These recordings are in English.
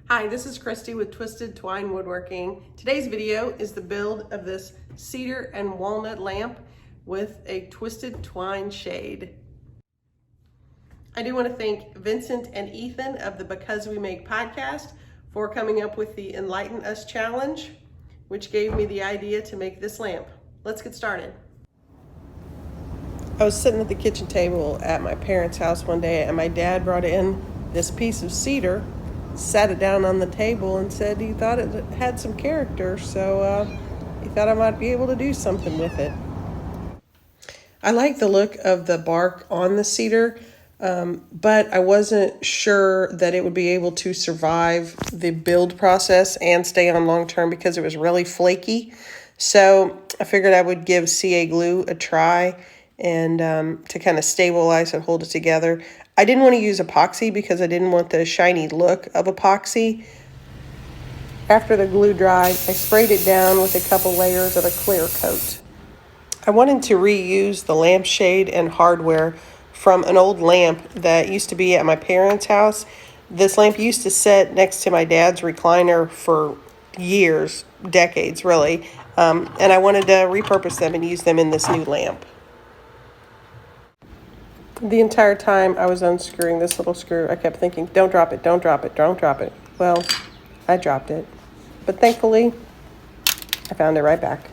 Hi, this is Christy with Twisted Twine Woodworking. Today's video is the build of this cedar and walnut lamp with a twisted twine shade. I do want to thank Vincent and Ethan of the Because We Make podcast for coming up with the Enlighten Us challenge, which gave me the idea to make this lamp. Let's get started. I was sitting at the kitchen table at my parents' house one day and my dad brought in this piece of cedar, sat it down on the table and said he thought it had some character, so he thought I might be able to do something with it. I like the look of the bark on the cedar, but I wasn't sure that it would be able to survive the build process and stay on long term because it was really flaky. So I figured I would give CA glue a try and to kind of stabilize and hold it together. I didn't want to use epoxy because I didn't want the shiny look of epoxy. After the glue dried, I sprayed it down with a couple layers of a clear coat. I wanted to reuse the lampshade and hardware from an old lamp that used to be at my parents' house. This lamp used to sit next to my dad's recliner for years, decades really, and I wanted to repurpose them and use them in this new lamp. The entire time I was unscrewing this little screw, I kept thinking, don't drop it, don't drop it, don't drop it. Well, I dropped it, but thankfully, I found it right back.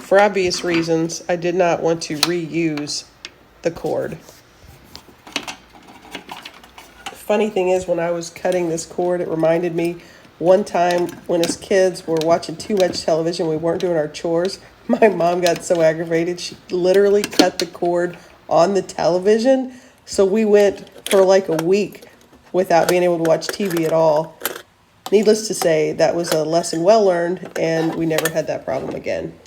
For obvious reasons, I did not want to reuse the cord. The funny thing is, when I was cutting this cord, it reminded me one time when as kids were watching too much television, we weren't doing our chores. My mom got so aggravated, she literally cut the cord on the television, so we went for like a week without being able to watch TV at all. Needless to say, that was a lesson well learned, and we never had that problem again.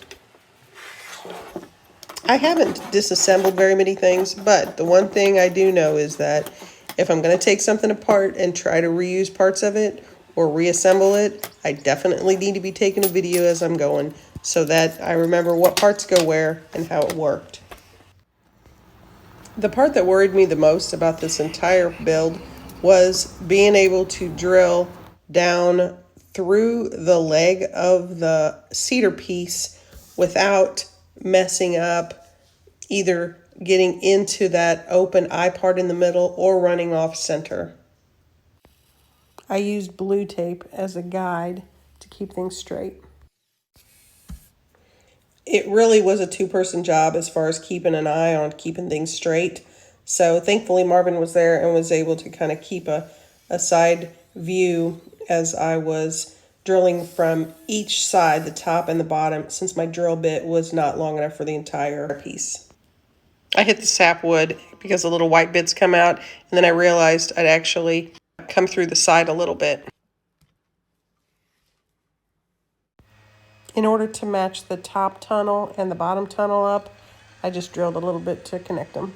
I haven't disassembled very many things, but the one thing I do know is that if I'm going to take something apart and try to reuse parts of it or reassemble it, I definitely need to be taking a video as I'm going so that I remember what parts go where and how it worked. The part that worried me the most about this entire build was being able to drill down through the leg of the cedar piece without messing up either getting into that open eye part in the middle or running off center. I used blue tape as a guide to keep things straight. It really was a two-person job as far as keeping an eye on keeping things straight. So thankfully Marvin was there and was able to kind of keep a side view as I was drilling from each side, the top and the bottom, since my drill bit was not long enough for the entire piece. I hit the sapwood because the little white bits come out, and then I realized I'd actually come through the side a little bit. In order to match the top tunnel and the bottom tunnel up, I just drilled a little bit to connect them.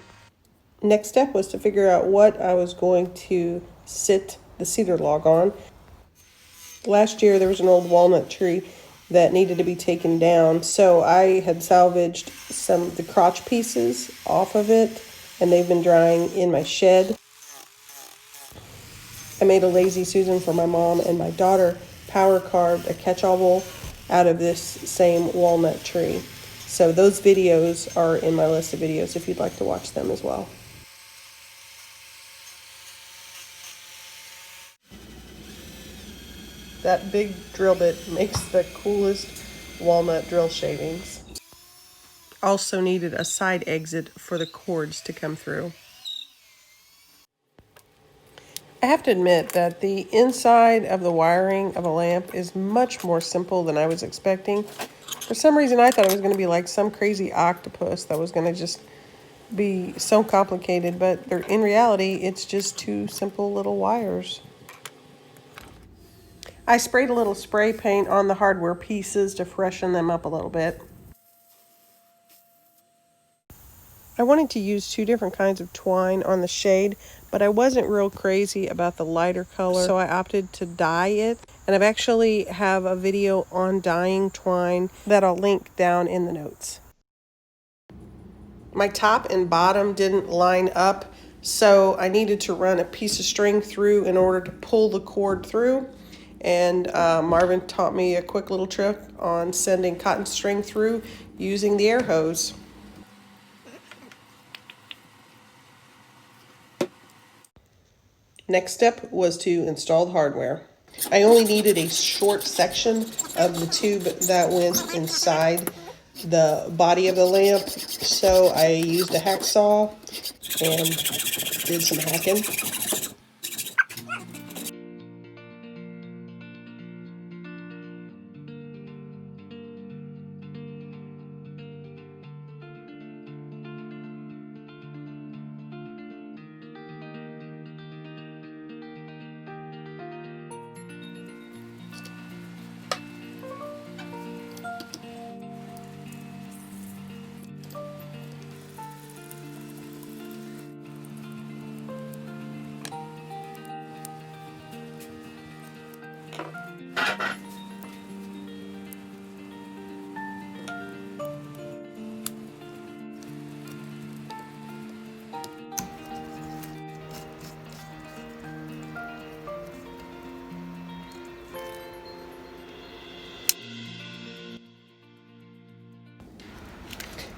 Next step was to figure out what I was going to sit the cedar log on. Last year there was an old walnut tree that needed to be taken down, so I had salvaged some of the crotch pieces off of it, and they've been drying in my shed. I made a lazy Susan for my mom, and my daughter power carved a catch-all bowl out of this same walnut tree. So those videos are in my list of videos if you'd like to watch them as well. That big drill bit makes the coolest walnut drill shavings. Also needed a side exit for the cords to come through. I have to admit that the inside of the wiring of a lamp is much more simple than I was expecting. For some reason, I thought it was going to be like some crazy octopus that was going to just be so complicated, but in reality, it's just two simple little wires. I sprayed a little spray paint on the hardware pieces to freshen them up a little bit. I wanted to use two different kinds of twine on the shade, but I wasn't real crazy about the lighter color, so I opted to dye it. And I've actually have a video on dyeing twine that I'll link down in the notes. My top and bottom didn't line up, So I needed to run a piece of string through in order to pull the cord through. And Marvin taught me a quick little trick on sending cotton string through using the air hose. Next step was to install the hardware. I only needed a short section of the tube that went inside the body of the lamp, so I used a hacksaw and did some hacking.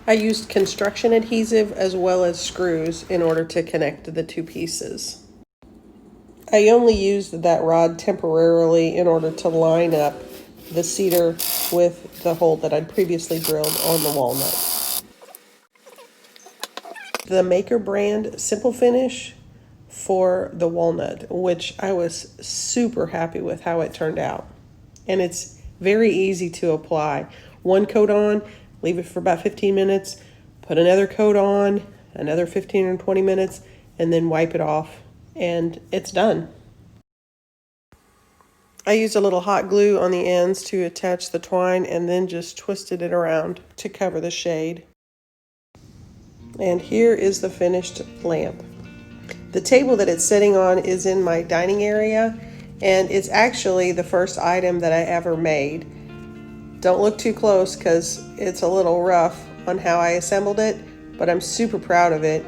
I used construction adhesive as well as screws in order to connect the two pieces. I only used that rod temporarily in order to line up the cedar with the hole that I'd previously drilled on the walnut. The Maker brand Simple Finish for the walnut, which I was super happy with how it turned out. And it's very easy to apply. One coat on, leave it for about 15 minutes, put another coat on, another 15 or 20 minutes, and then wipe it off, and it's done. I used a little hot glue on the ends to attach the twine and then just twisted it around to cover the shade. And here is the finished lamp. The table that it's sitting on is in my dining area, and it's actually the first item that I ever made. Don't look too close because it's a little rough on how I assembled it, but I'm super proud of it.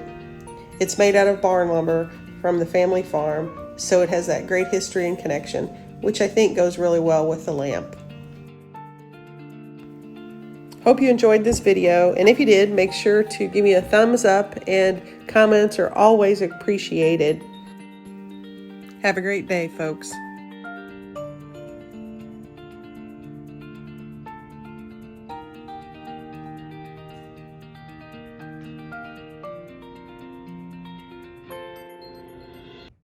It's made out of barn lumber from the family farm, so it has that great history and connection, which I think goes really well with the lamp. Hope you enjoyed this video, and if you did, make sure to give me a thumbs up, and comments are always appreciated. Have a great day, folks.